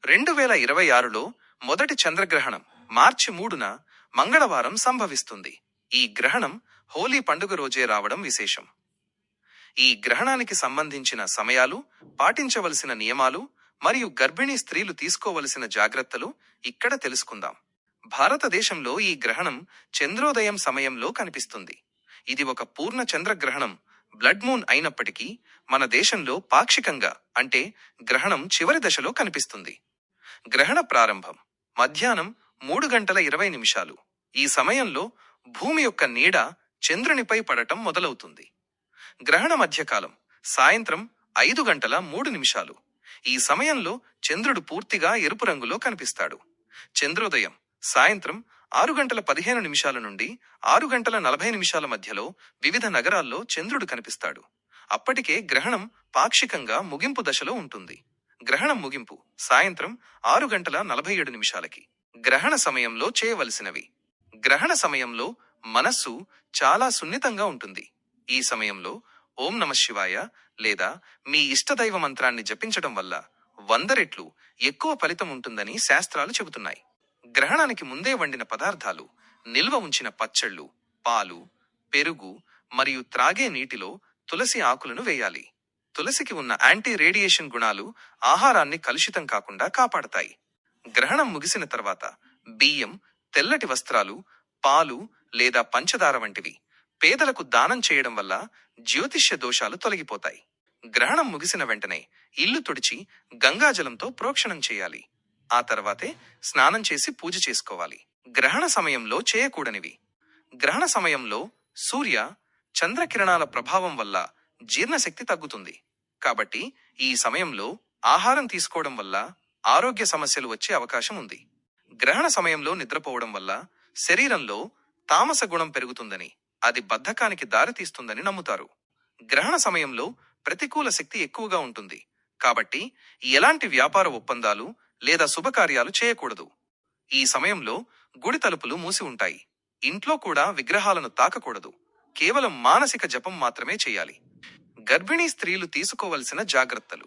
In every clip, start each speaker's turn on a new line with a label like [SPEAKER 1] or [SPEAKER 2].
[SPEAKER 1] 2026లో మొదటి చంద్రగ్రహణం మార్చి 3న మంగళవారం సంభవిస్తుంది. ఈ గ్రహణం హోలీ పండుగ రోజే రావడం విశేషం. ఈ గ్రహణానికి సంబంధించిన సమయాలు, పాటించవలసిన నియమాలు మరియు గర్భిణీ స్త్రీలు తీసుకోవలసిన జాగ్రత్తలు ఇక్కడ తెలుసుకుందాం. భారతదేశంలో ఈ గ్రహణం చంద్రోదయం సమయంలో కనిపిస్తుంది. ఇది ఒక పూర్ణ చంద్రగ్రహణం, బ్లడ్ మూన్ అయినప్పటికీ మన దేశంలో పాక్షికంగా, అంటే గ్రహణం చివరి దశలో కనిపిస్తుంది. గ్రహణ ప్రారంభం మధ్యాహ్నం 3:20. ఈ సమయంలో భూమి యొక్క నీడ చంద్రునిపై పడటం మొదలవుతుంది. గ్రహణ మధ్యకాలం సాయంత్రం 5:03. ఈ సమయంలో చంద్రుడు పూర్తిగా ఎరుపు రంగులో కనిపిస్తాడు. చంద్రోదయం సాయంత్రం 6:15 నుండి 6:40 మధ్యలో వివిధ నగరాల్లో చంద్రుడు కనిపిస్తాడు. అప్పటికే గ్రహణం పాక్షికంగా ముగింపు దశలో ఉంటుంది. గ్రహణం ముగింపు సాయంత్రం 6:47. గ్రహణ సమయంలో చేయవలసినవి. గ్రహణ సమయంలో మనస్సు చాలా సున్నితంగా ఉంటుంది. ఈ సమయంలో ఓం నమఃశివాయ లేదా మీ ఇష్టదైవ మంత్రాన్ని జపించడం వల్ల 100 రెట్లు ఎక్కువ ఫలితం ఉంటుందని శాస్త్రాలు చెబుతున్నాయి. గ్రహణానికి ముందే వండిన పదార్థాలు, నిల్వ ఉంచిన పచ్చళ్ళు, పాలు, పెరుగు మరియు త్రాగే నీటిలో తులసి ఆకులను వేయాలి. తులసికి ఉన్న యాంటీ రేడియేషన్ గుణాలు ఆహారాన్ని కలుషితం కాకుండా కాపాడతాయి. గ్రహణం ముగిసిన తర్వాత బియ్యం, తెల్లటి వస్త్రాలు, పాలు లేదా పంచదార వంటివి పేదలకు దానం చేయడం వల్ల జ్యోతిష్య దోషాలు తొలగిపోతాయి. గ్రహణం ముగిసిన వెంటనే ఇల్లు తుడిచి గంగాజలంతో ప్రోక్షణం చేయాలి. ఆ తర్వాతే స్నానం చేసి పూజ చేసుకోవాలి. గ్రహణ సమయంలో చేయకూడనివి. గ్రహణ సమయంలో సూర్య, చంద్రకిరణాల ప్రభావం వల్ల జీర్ణశక్తి తగ్గుతుంది. కాబట్టి ఈ సమయంలో ఆహారం తీసుకోవడం వల్ల ఆరోగ్య సమస్యలు వచ్చే అవకాశం ఉంది. గ్రహణ సమయంలో నిద్రపోవడం వల్ల శరీరంలో తామస గుణం పెరుగుతుందని, అది బద్ధకానికి దారితీస్తుందని నమ్ముతారు. గ్రహణ సమయంలో ప్రతికూల శక్తి ఎక్కువగా ఉంటుంది. కాబట్టి ఎలాంటి వ్యాపార ఒప్పందాలు లేదా శుభకార్యాలు చేయకూడదు. ఈ సమయంలో గుడి తలుపులు మూసి ఉంటాయి. ఇంట్లో కూడా విగ్రహాలను తాకకూడదు. కేవలం మానసిక జపం మాత్రమే చేయాలి. గర్భిణీ స్త్రీలు తీసుకోవలసిన జాగ్రత్తలు.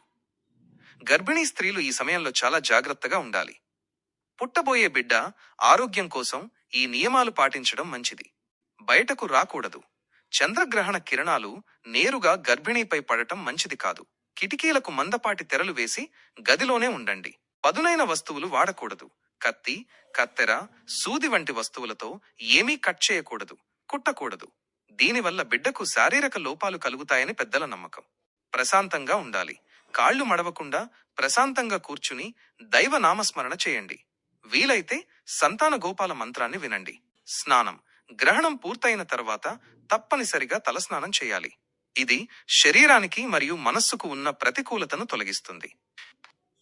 [SPEAKER 1] గర్భిణీ స్త్రీలు ఈ సమయంలో చాలా జాగ్రత్తగా ఉండాలి. పుట్టబోయే బిడ్డ ఆరోగ్యం కోసం ఈ నియమాలు పాటించడం మంచిది. బయటకు రాకూడదు. చంద్రగ్రహణ కిరణాలు నేరుగా గర్భిణీపై పడటం మంచిది కాదు. కిటికీలకు మందపాటి తెరలు వేసి గదిలోనే ఉండండి. పదునైన వస్తువులు వాడకూడదు. కత్తి, కత్తెర, సూది వంటి వస్తువులతో ఏమీ కట్ చేయకూడదు, కుట్టకూడదు. దీనివల్ల బిడ్డకు శారీరక లోపాలు కలుగుతాయని పెద్దల నమ్మకం. ప్రశాంతంగా ఉండాలి. కాళ్లు మడవకుండా ప్రశాంతంగా కూర్చుని దైవ నామస్మరణ చేయండి. వీలైతే సంతాన గోపాల మంత్రాన్ని వినండి. స్నానం గ్రహణం పూర్తయిన తర్వాత తప్పనిసరిగా తలస్నానం చేయాలి. ఇది శరీరానికి మరియు మనస్సుకు ఉన్న ప్రతికూలతను తొలగిస్తుంది.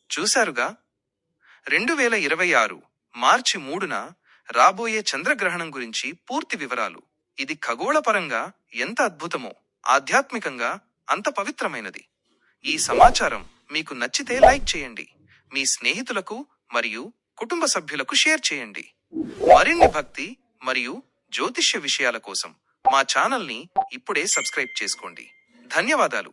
[SPEAKER 1] చూశారుగా, 2026 మార్చి 3న రాబోయే చంద్రగ్రహణం గురించి పూర్తి వివరాలు. ఇది ఖగోళపరంగా ఎంత అద్భుతమో, ఆధ్యాత్మికంగా అంత పవిత్రమైనది. ఈ సమాచారం మీకు నచ్చితే లైక్ చేయండి. మీ స్నేహితులకు మరియు కుటుంబ సభ్యులకు షేర్ చేయండి. మరిన్ని భక్తి మరియు జ్యోతిష్య విషయాల కోసం మా ఛానల్ని ఇప్పుడే సబ్స్క్రైబ్ చేసుకోండి. ధన్యవాదాలు.